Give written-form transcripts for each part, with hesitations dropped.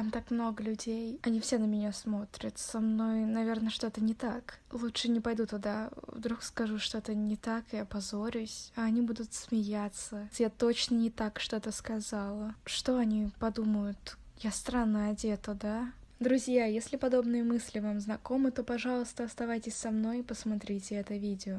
Там так много людей, они все на меня смотрят, со мной, наверное, что-то не так. Лучше не пойду туда, вдруг скажу что-то не так и опозорюсь, а они будут смеяться. Я точно не так что-то сказала. Что они подумают? Я странно одета, да? Друзья, если подобные мысли вам знакомы, то, пожалуйста, оставайтесь со мной и посмотрите это видео.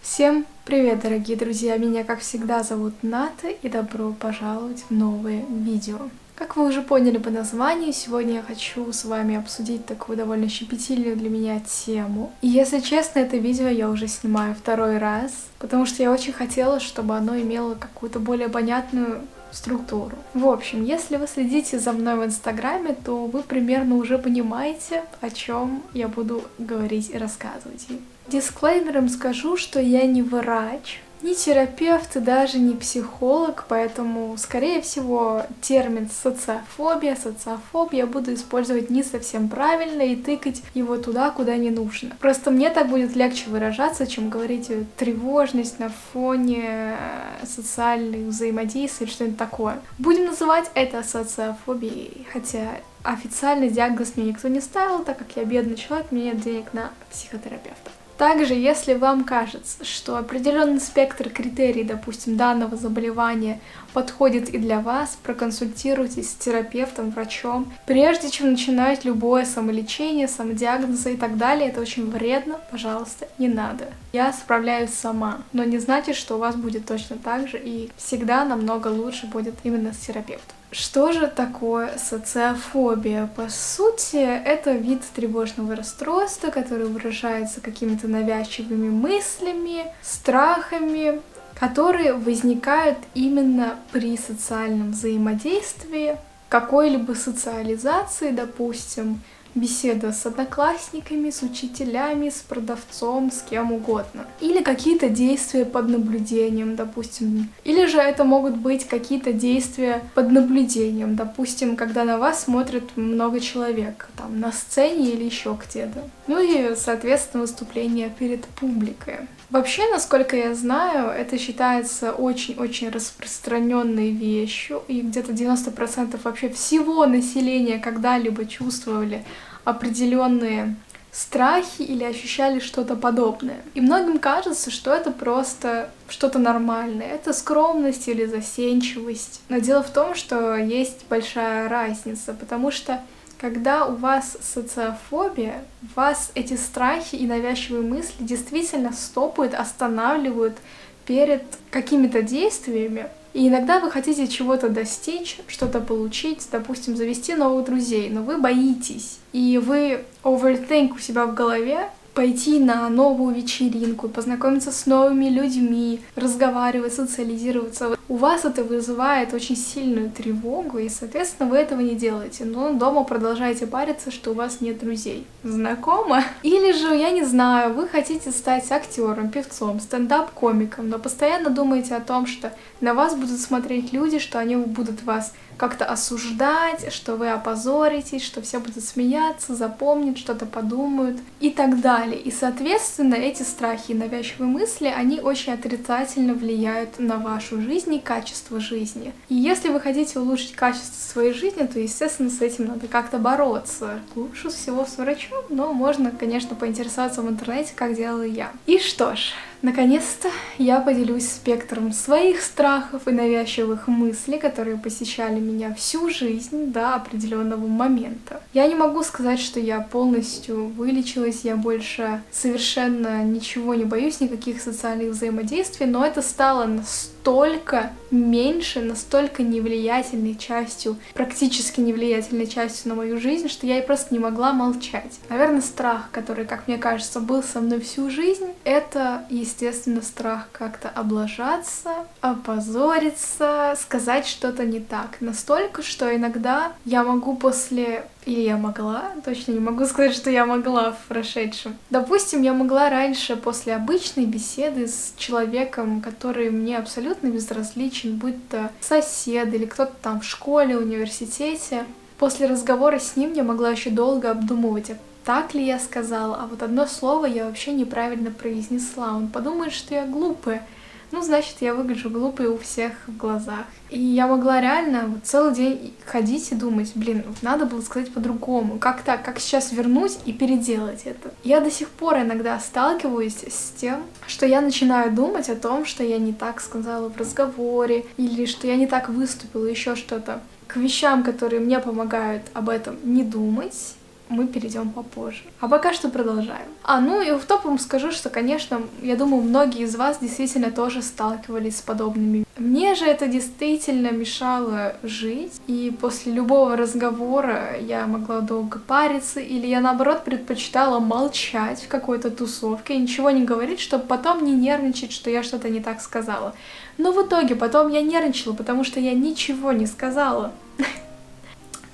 Всем привет, дорогие друзья! Меня, как всегда, зовут Ната, и добро пожаловать в новое видео. Как вы уже поняли по названию, сегодня я хочу с вами обсудить такую довольно щепетильную для меня тему. И если честно, это видео я уже снимаю второй раз, потому что я очень хотела, чтобы оно имело какую-то более понятную структуру. В общем, если вы следите за мной в Инстаграме, то вы примерно уже понимаете, о чем я буду говорить и рассказывать. Дисклеймером скажу, что я не врач, не терапевт и даже не психолог, поэтому, скорее всего, термин социофоб я буду использовать не совсем правильно и тыкать его туда, куда не нужно. Просто мне так будет легче выражаться, чем говорить тревожность на фоне социальных взаимодействий или что-нибудь такое. Будем называть это социофобией, хотя официальный диагноз мне никто не ставил, так как я бедный человек, у меня нет денег на психотерапевта. Также, если вам кажется, что определенный спектр критерий, допустим, данного заболевания подходит и для вас, проконсультируйтесь с терапевтом, врачом, прежде чем начинать любое самолечение, самодиагнозы и так далее. Это очень вредно, пожалуйста, не надо. Я справляюсь сама, но не значит, что у вас будет точно так же, и всегда намного лучше будет именно с терапевтом. Что же такое социофобия? По сути, это вид тревожного расстройства, который выражается какими-то навязчивыми мыслями, страхами, которые возникают именно при социальном взаимодействии, какой-либо социализации, допустим, беседа с одноклассниками, с учителями, с продавцом, с кем угодно. Или какие-то действия под наблюдением, допустим. Или же это могут быть какие-то действия под наблюдением, допустим, когда на вас смотрит много человек, там, на сцене или еще где-то. Ну и, соответственно, выступление перед публикой. Вообще, насколько я знаю, это считается очень-очень распространенной вещью, и где-то 90% вообще всего населения когда-либо чувствовали определенные страхи или ощущали что-то подобное. И многим кажется, что это просто что-то нормальное, это скромность или застенчивость. Но дело в том, что есть большая разница, потому что когда у вас социофобия, вас эти страхи и навязчивые мысли действительно стопают, останавливают перед какими-то действиями. И иногда вы хотите чего-то достичь, что-то получить, допустим, завести новых друзей, но вы боитесь. И вы overthink у себя в голове, пойти на новую вечеринку, познакомиться с новыми людьми, разговаривать, социализироваться. У вас это вызывает очень сильную тревогу, и, соответственно, вы этого не делаете. Но дома продолжаете париться, что у вас нет друзей. Знакомо? Или же, я не знаю, вы хотите стать актером, певцом, стендап-комиком, но постоянно думаете о том, что на вас будут смотреть люди, что они будут вас как-то осуждать, что вы опозоритесь, что все будут смеяться, запомнят, что-то подумают и так далее. И, соответственно, эти страхи и навязчивые мысли, они очень отрицательно влияют на вашу жизнь и качество жизни. И если вы хотите улучшить качество своей жизни, то, естественно, с этим надо как-то бороться. Лучше всего с врачом, но можно, конечно, поинтересоваться в интернете, как делала я. И что ж, наконец-то я поделюсь спектром своих страхов и навязчивых мыслей, которые посещали меня всю жизнь до определенного момента. Я не могу сказать, что я полностью вылечилась, я больше совершенно ничего не боюсь, никаких социальных взаимодействий, но это стало настолько меньше, настолько невлиятельной частью, практически невлиятельной частью на мою жизнь, что я и просто не могла молчать. Наверное, страх, который, как мне кажется, был со мной всю жизнь, это, естественно, страх как-то облажаться, опозориться, сказать что-то не так. Настолько, что иногда я могу или я могла, точно не могу сказать, что я могла в прошедшем. Допустим, я могла раньше после обычной беседы с человеком, который мне абсолютно безразличен, будь то сосед или кто-то там в школе, университете, после разговора с ним я могла еще долго обдумывать, так ли я сказала, а вот одно слово я вообще неправильно произнесла. Он подумает, что я глупая. ну, значит, я выгляжу глупой у всех в глазах. И я могла реально вот целый день ходить и думать, блин, вот надо было сказать по-другому. Как так? Как сейчас вернуть и переделать это? Я до сих пор иногда сталкиваюсь с тем, что я начинаю думать о том, что я не так сказала в разговоре, или что я не так выступила, еще что-то. К вещам, которые мне помогают об этом не думать, мы перейдем попозже. А пока что продолжаем. Ну и в топом скажу, что, конечно, я думаю, многие из вас действительно тоже сталкивались с подобными. Мне же это действительно мешало жить, и после любого разговора я могла долго париться, или я, наоборот, предпочитала молчать в какой-то тусовке и ничего не говорить, чтобы потом не нервничать, что я что-то не так сказала. Но в итоге потом я нервничала, потому что я ничего не сказала.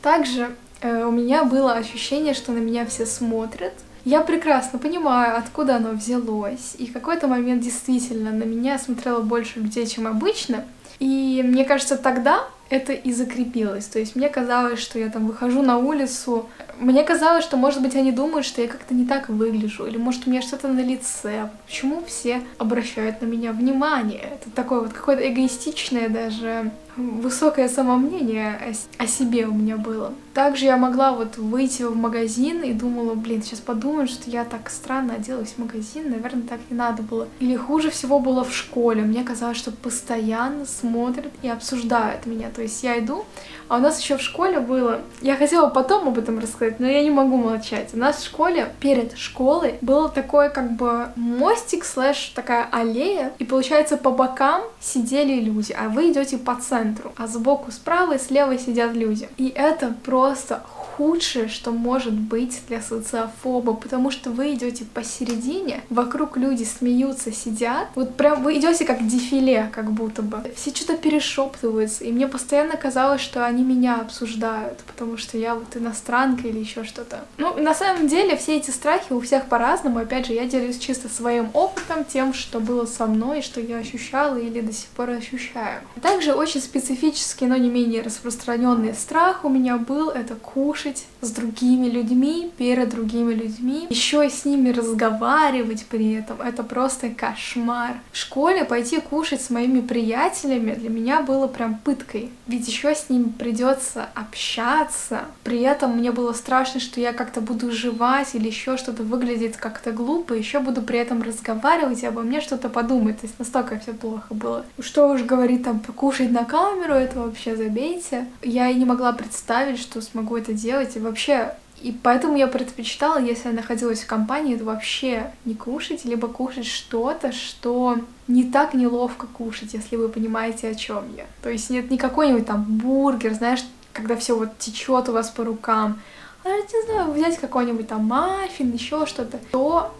Также у меня было ощущение, что на меня все смотрят. Я прекрасно понимаю, откуда оно взялось. И в какой-то момент действительно на меня смотрело больше людей, чем обычно. И мне кажется, тогда это и закрепилось. То есть мне казалось, что я там выхожу на улицу. Мне казалось, что, может быть, они думают, что я как-то не так выгляжу. Или, может, у меня что-то на лице. Почему все обращают на меня внимание? Это такое вот какое-то эгоистичное даже высокое самомнение о себе у меня было. Также я могла вот выйти в магазин и думала, блин, сейчас подумают, что я так странно оделась в магазин, наверное, так не надо было. Или хуже всего было в школе. Мне казалось, что постоянно смотрят и обсуждают меня. То есть я иду, а у нас еще в школе было... Я хотела потом об этом рассказать, но я не могу молчать. У нас в школе, перед школой, был такой как бы мостик слэш такая аллея, и получается по бокам сидели люди, а вы идете по центру, а сбоку справа и слева сидят люди. И это просто худшее, что может быть для социофоба, потому что вы идете посередине, вокруг люди смеются, сидят, вот прям вы идете как дефиле, как будто бы. Все что-то перешептываются, и мне постоянно казалось, что они меня обсуждают, потому что я вот иностранка или еще что-то. Ну, на самом деле, все эти страхи у всех по-разному, опять же, я делюсь чисто своим опытом, тем, что было со мной, что я ощущала или до сих пор ощущаю. Также очень специфический, но не менее распространенный страх у меня был — это кушать с другими людьми, перед другими людьми, еще и с ними разговаривать при этом. Это просто кошмар. В школе пойти кушать с моими приятелями для меня было прям пыткой, ведь еще с ними придется общаться. При этом мне было страшно, что я как-то буду жевать или еще что-то выглядит как-то глупо, еще буду при этом разговаривать и обо мне что-то подумать. То есть настолько все плохо было. Что уж говорить там покушать на камеру, это вообще забейте. Я и не могла представить, что смогу это делать. И вообще, и поэтому я предпочитала, если я находилась в компании, то вообще не кушать, либо кушать что-то, что не так неловко кушать, если вы понимаете, о чем я. То есть нет не какой-нибудь там бургер, знаешь, когда все вот течет у вас по рукам, а я не знаю, взять какой-нибудь там маффин, еще что-то, то,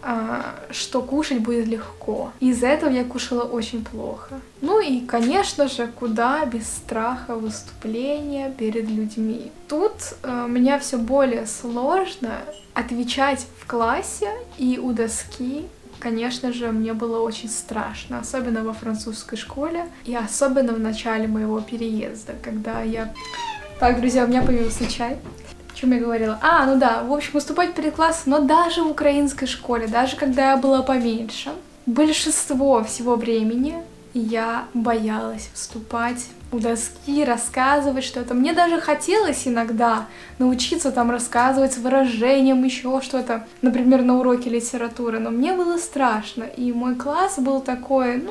что кушать будет легко. Из-за этого я кушала очень плохо. Ну и, конечно же, куда без страха выступления перед людьми. Тут мне все более сложно отвечать в классе и у доски. Конечно же, мне было очень страшно, особенно во французской школе, и особенно в начале моего переезда, когда я... Так, друзья, у меня появился чай. О чем я говорила? Ну да, в общем, выступать перед классом, но даже в украинской школе, даже когда я была поменьше, большинство всего времени я боялась выступать у доски, рассказывать что-то. Мне даже хотелось иногда научиться там рассказывать с выражением, еще что-то, например, на уроке литературы, но мне было страшно, и мой класс был такой,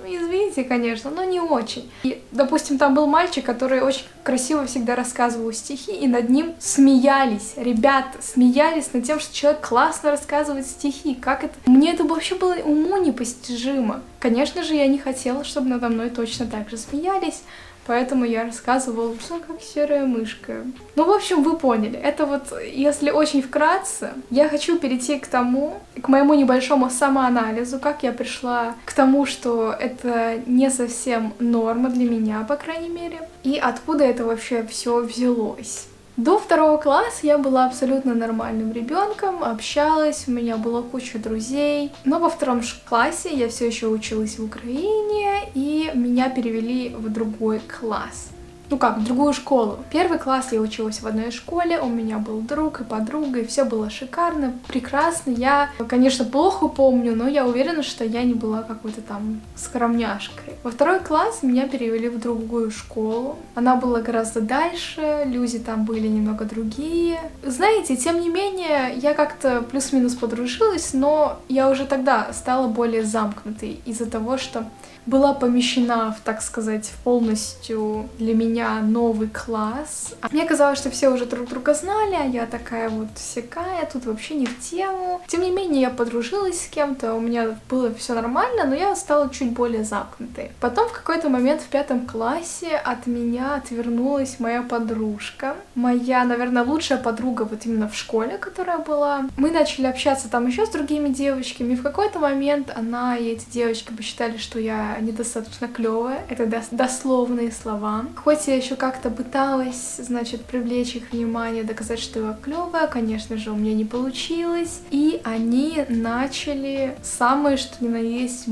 извините, конечно, но не очень. И, допустим, там был мальчик, который очень красиво всегда рассказывал стихи, и над ним смеялись. Ребята смеялись над тем, что человек классно рассказывает стихи. Как это? Мне это вообще было уму непостижимо. Конечно же, я не хотела, чтобы надо мной точно так же смеялись, поэтому я рассказывала, что как серая мышка. В общем, вы поняли. Это вот, если очень вкратце, я хочу перейти к моему небольшому самоанализу, как я пришла к тому, что это не совсем норма для меня, по крайней мере, и откуда это вообще все взялось. До 2 класса я была абсолютно нормальным ребенком, общалась, у меня была куча друзей. Но во 2 классе я все еще училась в Украине, и меня перевели в другой класс. ну как, в другую школу. Первый класс я училась в одной школе, у меня был друг и подруга, и все было шикарно, прекрасно. Я, конечно, плохо помню, но я уверена, что я не была какой-то там скромняшкой. Во второй класс меня перевели в другую школу. Она была гораздо дальше, люди там были немного другие. Знаете, тем не менее, я как-то плюс-минус подружилась, но я уже тогда стала более замкнутой из-за того, что была помещена, так сказать, в полностью для меня новый класс. Мне казалось, что все уже друг друга знали, а я такая вот всякая, тут вообще не в тему. Тем не менее, я подружилась с кем-то, у меня было все нормально, но я стала чуть более замкнутой. Потом в какой-то момент в 5 классе от меня отвернулась моя подружка. Моя, наверное, лучшая подруга вот именно в школе, которая была. Мы начали общаться там еще с другими девочками, и в какой-то момент она и эти девочки посчитали, что я недостаточно клевая. Это дословные слова. Хоть я еще как-то пыталась, значит, привлечь их внимание, доказать, что я клевая, конечно же, у меня не получилось. И они начали самое что ни на есть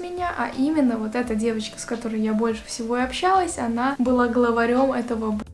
меня, а именно вот эта девочка, с которой я больше всего и общалась, она была главарем этого буллинга.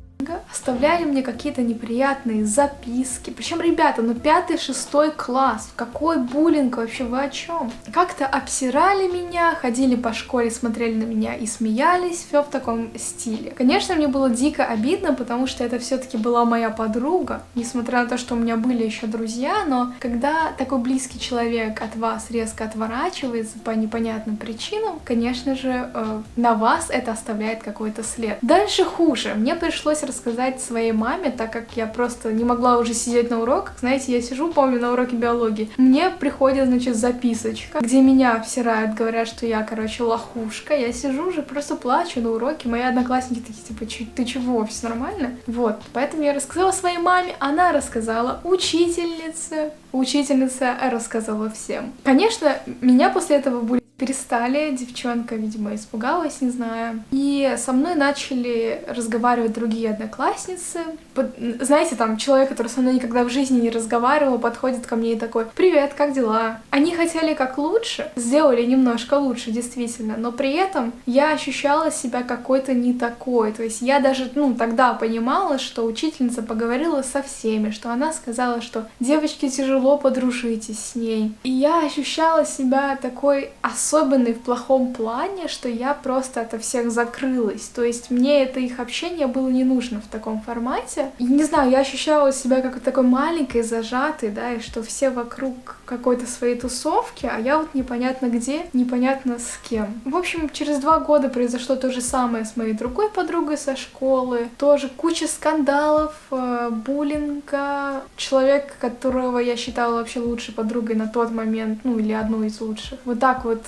Оставляли мне какие-то неприятные записки. Причем, ребята, ну 5-6 класс, какой буллинг вообще, вы о чем? Как-то обсирали меня, ходили по школе, смотрели на меня и смеялись, все в таком стиле. Конечно, мне было дико обидно, потому что это все-таки была моя подруга, несмотря на то, что у меня были еще друзья, но когда такой близкий человек от вас резко отворачивается по непонятным причинам, конечно же, на вас это оставляет какой-то след. Дальше хуже. Мне пришлось рассказать своей маме, так как я просто не могла уже сидеть на уроках. Знаете, я сижу, помню, на уроке биологии. Мне приходит, значит, записочка, где меня обсирают, говорят, что я, короче, лохушка. Я сижу уже, просто плачу на уроке. Мои одноклассники такие, типа, ты чего, все нормально? Вот, поэтому я рассказала своей маме, она рассказала учительнице, учительница рассказала всем. Конечно, меня после этого перестали, девчонка, видимо, испугалась, не знаю. И со мной начали разговаривать другие одноклассницы. Знаете, там человек, который со мной никогда в жизни не разговаривал, подходит ко мне и такой: «Привет, как дела?» Они хотели как лучше, сделали немножко лучше, действительно, но при этом я ощущала себя какой-то не такой. То есть я даже, тогда понимала, что учительница поговорила со всеми, что она сказала, что девочки, тяжело, подружитесь с ней. И я ощущала себя такой особенной в плохом плане, что я просто ото всех закрылась. То есть мне это их общение было не нужно в таком формате. И не знаю, я ощущала себя как такой маленькой, зажатой, да, и что все вокруг какой-то своей тусовки, а я вот непонятно где, непонятно с кем. В общем, через 2 года произошло то же самое с моей другой подругой со школы. Тоже куча скандалов, буллинга. Человек, которого я считала вообще лучшей подругой на тот момент, или одной из лучших, вот так вот,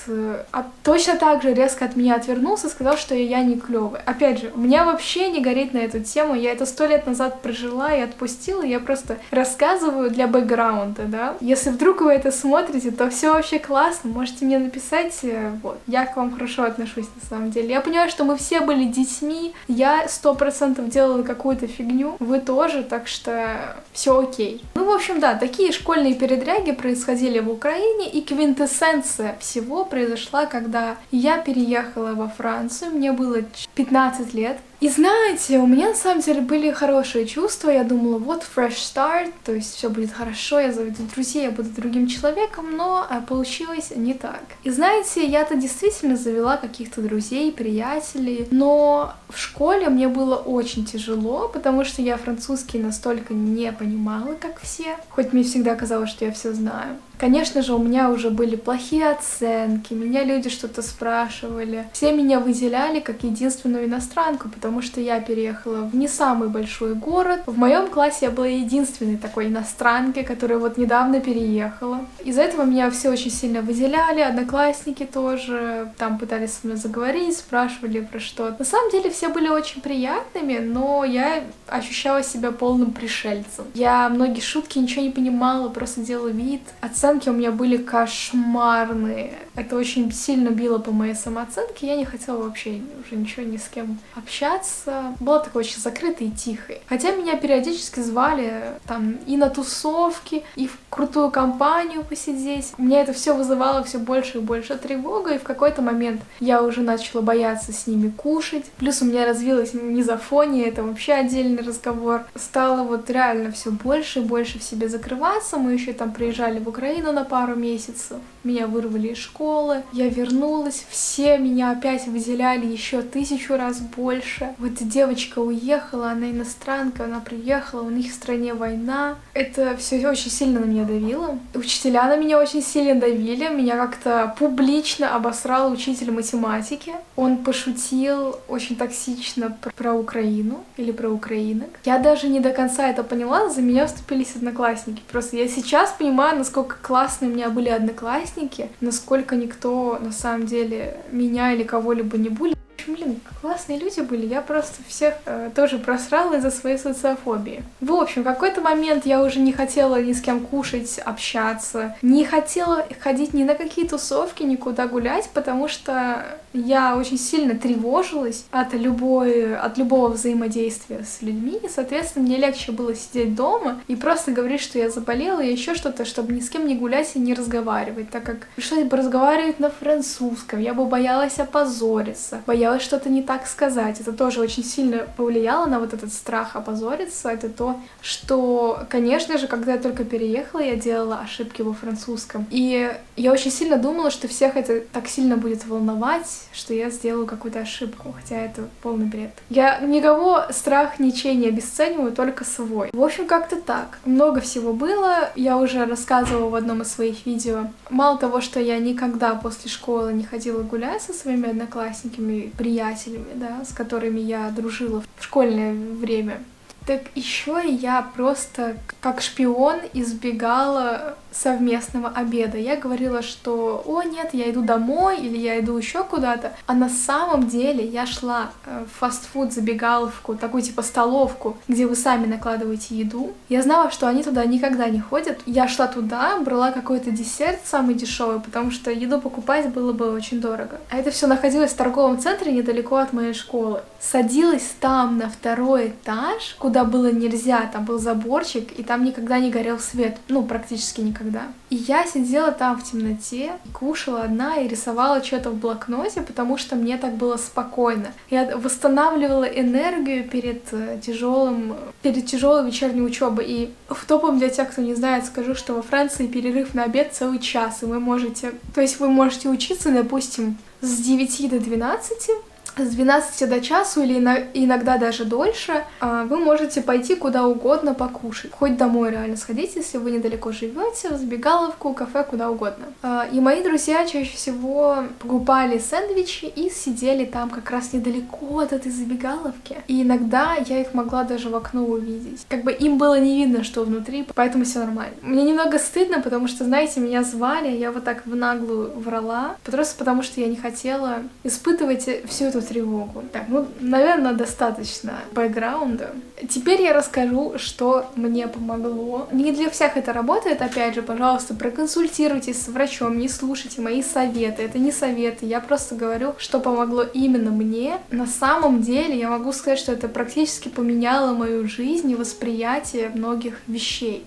точно так же резко от меня отвернулся, сказал, что я не клёвая. Опять же, у меня вообще не горит на эту тему, я это 100 лет назад прожила и отпустила, я просто рассказываю для бэкграунда, да. Если вдруг вы это смотрите, то все вообще классно, можете мне написать, вот, я к вам хорошо отношусь на самом деле. Я понимаю, что мы все были детьми, я 100% делала какую-то фигню, вы тоже, так что все окей. Ну, в общем, да, такие школьные передряги происходили в Украине, и квинтэссенция всего произошла, когда я переехала во Францию, мне было 15 лет. И знаете, у меня на самом деле были хорошие чувства, я думала, вот fresh start, то есть все будет хорошо, я заведу друзей, я буду другим человеком, но получилось не так. И знаете, я-то действительно завела каких-то друзей, приятелей, но в школе мне было очень тяжело, потому что я французский настолько не понимала, как все, хоть мне всегда казалось, что я все знаю. Конечно же, у меня уже были плохие оценки, меня люди что-то спрашивали. Все меня выделяли как единственную иностранку, потому что я переехала в не самый большой город. В моем классе я была единственной такой иностранкой, которая вот недавно переехала. Из-за этого меня все очень сильно выделяли, одноклассники тоже там пытались со мной заговорить, спрашивали про что-то. На самом деле все были очень приятными, но я ощущала себя полным пришельцем. Я многие шутки ничего не понимала, просто делала вид. Оценки Оценки у меня были кошмарные. Это очень сильно било по моей самооценке. Я не хотела вообще уже ничего ни с кем общаться. Была такой очень закрытой и тихой. Хотя меня периодически звали там и на тусовки, и в крутую компанию посидеть. Меня это все вызывало все больше и больше тревога, и в какой-то момент я уже начала бояться с ними кушать. Плюс у меня развилась мизофония, это вообще отдельный разговор. Стало вот реально все больше и больше в себе закрываться. Мы еще там приезжали в Украину на пару месяцев. Меня вырвали из школы. Я вернулась. Все меня опять выделяли еще 1000 раз больше. Вот девочка уехала, она иностранка, она приехала, у них в стране война. Это все очень сильно на меня давило. Учителя на меня очень сильно давили. Меня как-то публично обосрал учитель математики. Он пошутил очень токсично про Украину или про украинок. Я даже не до конца это поняла, за меня вступились одноклассники. Просто я сейчас понимаю, насколько классные у меня были одноклассники, насколько никто на самом деле меня или кого-либо не булил. Блин, классные люди были, я просто всех тоже просрала из-за своей социофобии. В общем, в какой-то момент я уже не хотела ни с кем кушать, общаться, не хотела ходить ни на какие тусовки, никуда гулять, потому что я очень сильно тревожилась от любого взаимодействия с людьми, и, соответственно, мне легче было сидеть дома и просто говорить, что я заболела и еще что-то, чтобы ни с кем не гулять и не разговаривать, так как пришлось бы разговаривать на французском, я бы боялась опозориться, боялась что-то не так сказать. Это тоже очень сильно повлияло на вот этот страх опозориться. Это то, что, конечно же, когда я только переехала, я делала ошибки во французском. И я очень сильно думала, что всех это так сильно будет волновать, что я сделаю какую-то ошибку, хотя это полный бред. Я никого страх ничей не обесцениваю, только свой. В общем, как-то так. Много всего было, я уже рассказывала в одном из своих видео. Мало того, что я никогда после школы не ходила гулять со своими одноклассниками, приятелями, да, с которыми я дружила в школьное время, так еще и я просто как шпион избегала совместного обеда. Я говорила, что «О, нет, я иду домой» или «Я иду еще куда-то», а на самом деле я шла в фастфуд, забегаловку, такую типа столовку, где вы сами накладываете еду. Я знала, что они туда никогда не ходят. Я шла туда, брала какой-то десерт самый дешевый, потому что еду покупать было бы очень дорого. А это все находилось в торговом центре недалеко от моей школы. Садилась там на 2-й этаж, куда было нельзя, там был заборчик, и там никогда не горел свет, ну, практически никогда. И я сидела там в темноте, кушала одна и рисовала что-то в блокноте, потому что мне так было спокойно. Я восстанавливала энергию перед тяжелой вечерней учебой. И в топом для тех, кто не знает, скажу, что во Франции перерыв на обед целый час, и вы можете учиться, допустим, с 9 до 12, с 12 до часу или иногда даже дольше, вы можете пойти куда угодно покушать. Хоть домой реально сходить, если вы недалеко живете, в забегаловку, кафе, куда угодно. И мои друзья чаще всего покупали сэндвичи и сидели там как раз недалеко от этой забегаловки. И иногда я их могла даже в окно увидеть. Как бы им было не видно, что внутри, поэтому все нормально. Мне немного стыдно, потому что, знаете, меня звали, я вот так в наглую врала, просто потому что я не хотела испытывать всю эту тревогу. Так, наверное, достаточно бэкграунда. Теперь я расскажу, что мне помогло. Не для всех это работает, опять же, пожалуйста, проконсультируйтесь с врачом, не слушайте мои советы. Это не советы, я просто говорю, что помогло именно мне. На самом деле, я могу сказать, что это практически поменяло мою жизнь и восприятие многих вещей.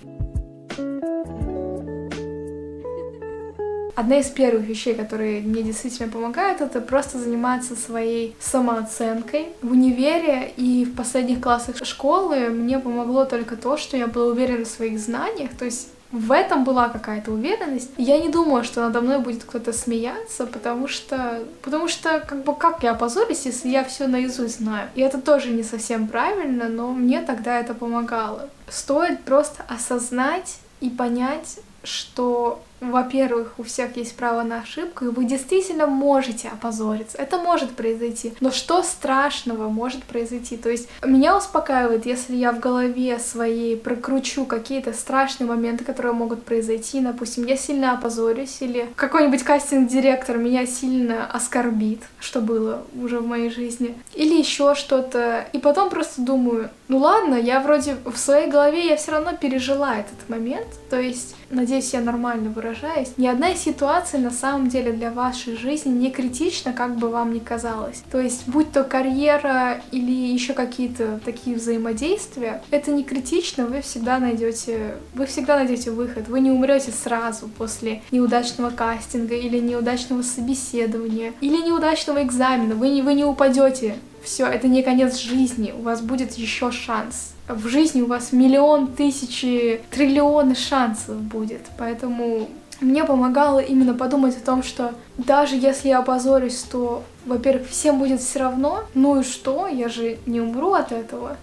Одна из первых вещей, которые мне действительно помогают, это просто заниматься своей самооценкой. В универе и в последних классах школы мне помогло только то, что я была уверена в своих знаниях, то есть в этом была какая-то уверенность. Я не думала, что надо мной будет кто-то смеяться, потому что как я опозорюсь, если я все наизусть знаю. И это тоже не совсем правильно, но мне тогда это помогало. Стоит просто осознать и понять, что, во-первых, у всех есть право на ошибку, и вы действительно можете опозориться. Это может произойти. Но что страшного может произойти? То есть меня успокаивает, если я в голове своей прокручу какие-то страшные моменты, которые могут произойти. Допустим, я сильно опозорюсь, или какой-нибудь кастинг-директор меня сильно оскорбит, что было уже в моей жизни. Или еще что-то. И потом просто думаю, ну ладно, я вроде в своей голове я все равно пережила этот момент. То есть, надеюсь, я нормально выражаюсь. выражаюсь, ни одна ситуация на самом деле для вашей жизни не критична, как бы вам ни казалось. То есть, будь то карьера или еще какие-то такие взаимодействия, это не критично, вы всегда найдете выход. Вы не умрете сразу после неудачного кастинга или неудачного собеседования или неудачного экзамена. Вы не упадете. Все, это не конец жизни. У вас будет еще шанс. В жизни у вас миллион, тысячи, триллионы шансов будет. Поэтому мне помогало именно подумать о том, что даже если я опозорюсь, то, во-первых, всем будет все равно. Ну и что? Я же не умру от этого.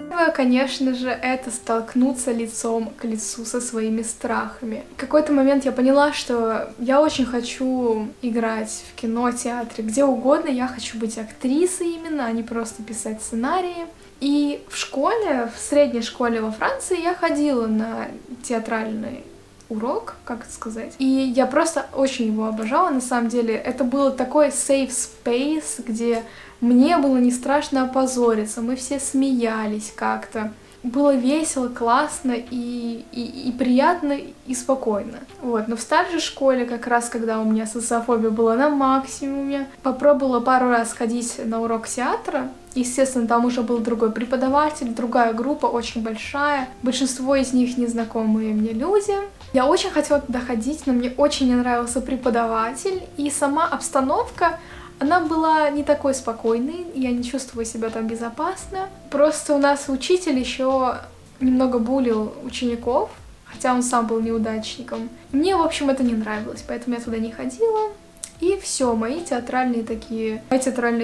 Первое, конечно же, это столкнуться лицом к лицу со своими страхами. В какой-то момент я поняла, что я очень хочу играть в кино, театре, где угодно. Я хочу быть актрисой именно, а не просто писать сценарии. И в школе, в средней школе во Франции я ходила на театральный урок, как это сказать. И я просто очень его обожала, на самом деле. Это было такой safe space, где мне было не страшно опозориться, мы все смеялись как-то. Было весело, классно и приятно, и спокойно. Вот. Но в старшей школе, как раз когда у меня социофобия была на максимуме, попробовала пару раз ходить на урок театра. Естественно, там уже был другой преподаватель, другая группа, очень большая. Большинство из них незнакомые мне люди. Я очень хотела туда ходить, но мне очень не нравился преподаватель. И сама обстановка, она была не такой спокойной, я не чувствовала себя там безопасно. Просто у нас учитель еще немного булил учеников, хотя он сам был неудачником. Мне, в общем, это не нравилось, поэтому я туда не ходила. И все, моя театральная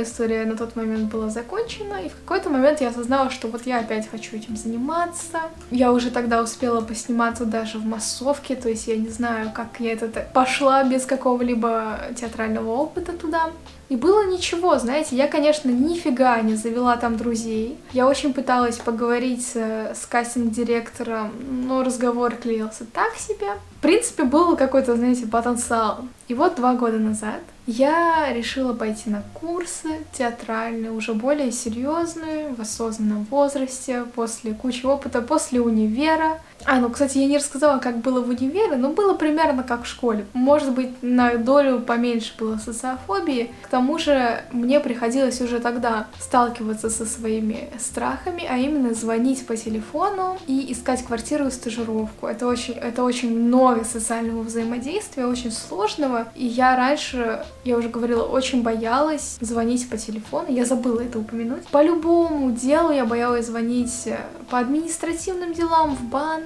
история на тот момент была закончена, и в какой-то момент я осознала, что вот я опять хочу этим заниматься. Я уже тогда успела посниматься даже в массовке, то есть я не знаю, как я это пошла без какого-либо театрального опыта туда. И было ничего, знаете, я, конечно, нифига не завела там друзей. Я очень пыталась поговорить с кастинг-директором, но разговор клеился так себе. В принципе, был какой-то, знаете, потенциал. И вот 2 года назад я решила пойти на курсы театральные, уже более серьезные, в осознанном возрасте, после кучи опыта, после универа. Кстати, я не рассказала, как было в универе, но было примерно как в школе. Может быть, на долю поменьше было социофобии. К тому же мне приходилось уже тогда сталкиваться со своими страхами, а именно звонить по телефону и искать квартиру и стажировку. Это очень много социального взаимодействия, очень сложного. И я раньше, я уже говорила, очень боялась звонить по телефону. Я забыла это упомянуть. По любому делу я боялась звонить, по административным делам, в банк,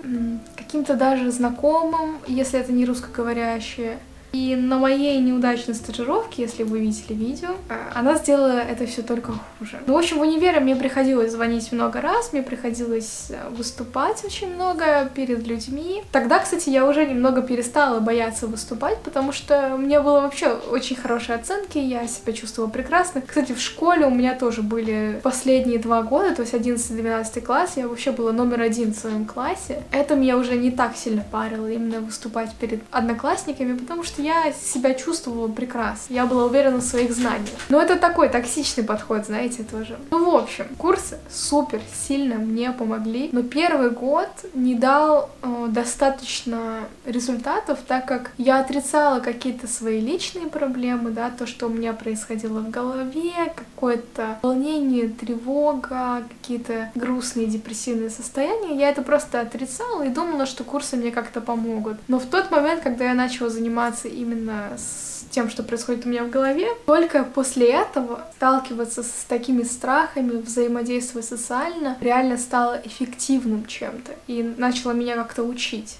каким-то даже знакомым, если это не русскоговорящие. И на моей неудачной стажировке, если вы видели видео, она сделала это все только хуже. В общем, в универе мне приходилось звонить много раз, мне приходилось выступать очень много перед людьми. Тогда, кстати, я уже немного перестала бояться выступать, потому что у меня было вообще очень хорошие оценки, я себя чувствовала прекрасно. Кстати, в школе у меня тоже были последние 2 года, то есть 11-12 класс, я вообще была номер 1 в своем классе. Это меня уже не так сильно парило, именно выступать перед одноклассниками, потому что я себя чувствовала прекрасно. Я была уверена в своих знаниях. Но это такой токсичный подход, знаете, тоже. В общем, курсы супер сильно мне помогли, но первый год не дал достаточно результатов, так как я отрицала какие-то свои личные проблемы, да, то, что у меня происходило в голове, какое-то волнение, тревога, какие-то грустные депрессивные состояния. Я это просто отрицала и думала, что курсы мне как-то помогут. Но в тот момент, когда я начала заниматься именно с тем, что происходит у меня в голове, только после этого сталкиваться с такими страхами, взаимодействовать социально, реально стало эффективным чем-то и начало меня как-то учить.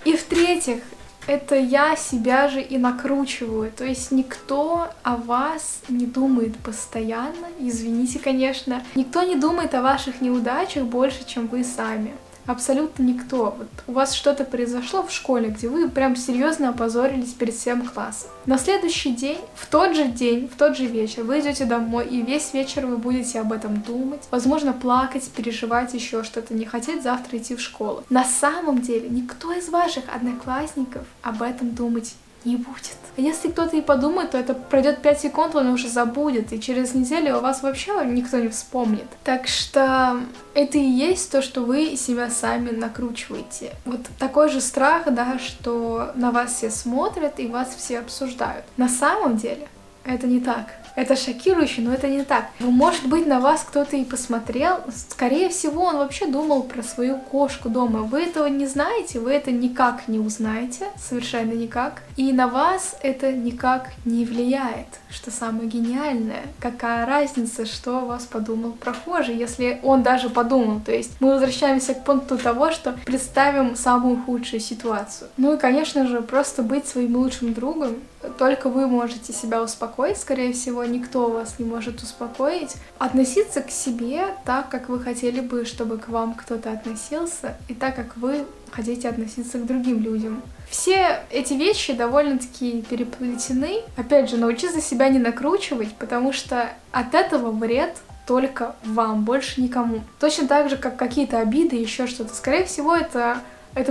И в-третьих, это я себя же и накручиваю, то есть никто о вас не думает постоянно, извините, конечно, никто не думает о ваших неудачах больше, чем вы сами. Абсолютно никто. Вот у вас что-то произошло в школе, где вы прям серьезно опозорились перед всем классом. На следующий день, в тот же вечер, вы идете домой, и весь вечер вы будете об этом думать, возможно, плакать, переживать еще что-то, не хотеть завтра идти в школу. На самом деле, никто из ваших одноклассников об этом думать не будет. А если кто-то и подумает, то это пройдет 5 секунд, он уже забудет, и через неделю у вас вообще никто не вспомнит. Так что это и есть то, что вы себя сами накручиваете. Вот такой же страх, да, что на вас все смотрят и вас все обсуждают. На самом деле это не так. Это шокирующе, но это не так. Может быть, на вас кто-то и посмотрел. Скорее всего, он вообще думал про свою кошку дома. Вы этого не знаете, вы это никак не узнаете, совершенно никак. И на вас это никак не влияет, что самое гениальное. Какая разница, что о вас подумал прохожий, если он даже подумал. То есть мы возвращаемся к пункту того, что представим самую худшую ситуацию. Ну и, конечно же, просто быть своим лучшим другом. Только вы можете себя успокоить, скорее всего, никто вас не может успокоить. Относиться к себе так, как вы хотели бы, чтобы к вам кто-то относился, и так, как вы хотите относиться к другим людям. Все эти вещи довольно-таки переплетены. Опять же, научиться себя не накручивать, потому что от этого вред только вам, больше никому. Точно так же, как какие-то обиды, еще что-то. Скорее всего, это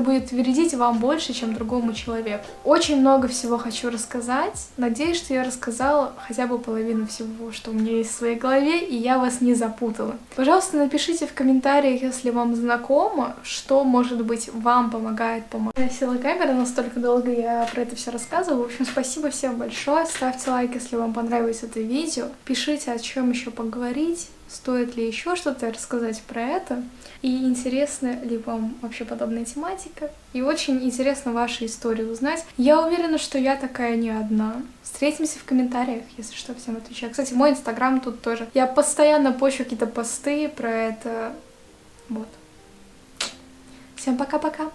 будет вредить вам больше, чем другому человеку. Очень много всего хочу рассказать. Надеюсь, что я рассказала хотя бы половину всего, что у меня есть в своей голове, и я вас не запутала. Пожалуйста, напишите в комментариях, если вам знакомо, что, может быть, вам помогает помочь. Я села камера, настолько долго я про это все рассказывала. В общем, спасибо всем большое. Ставьте лайк, если вам понравилось это видео. Пишите, о чем еще поговорить. Стоит ли еще что-то рассказать про это? И интересна ли вам вообще подобная тематика? И очень интересно ваши истории узнать. Я уверена, что я такая не одна. Встретимся в комментариях, если что, всем отвечаю. Кстати, мой инстаграм тут тоже. Я постоянно пощу какие-то посты про это. Вот. Всем пока-пока!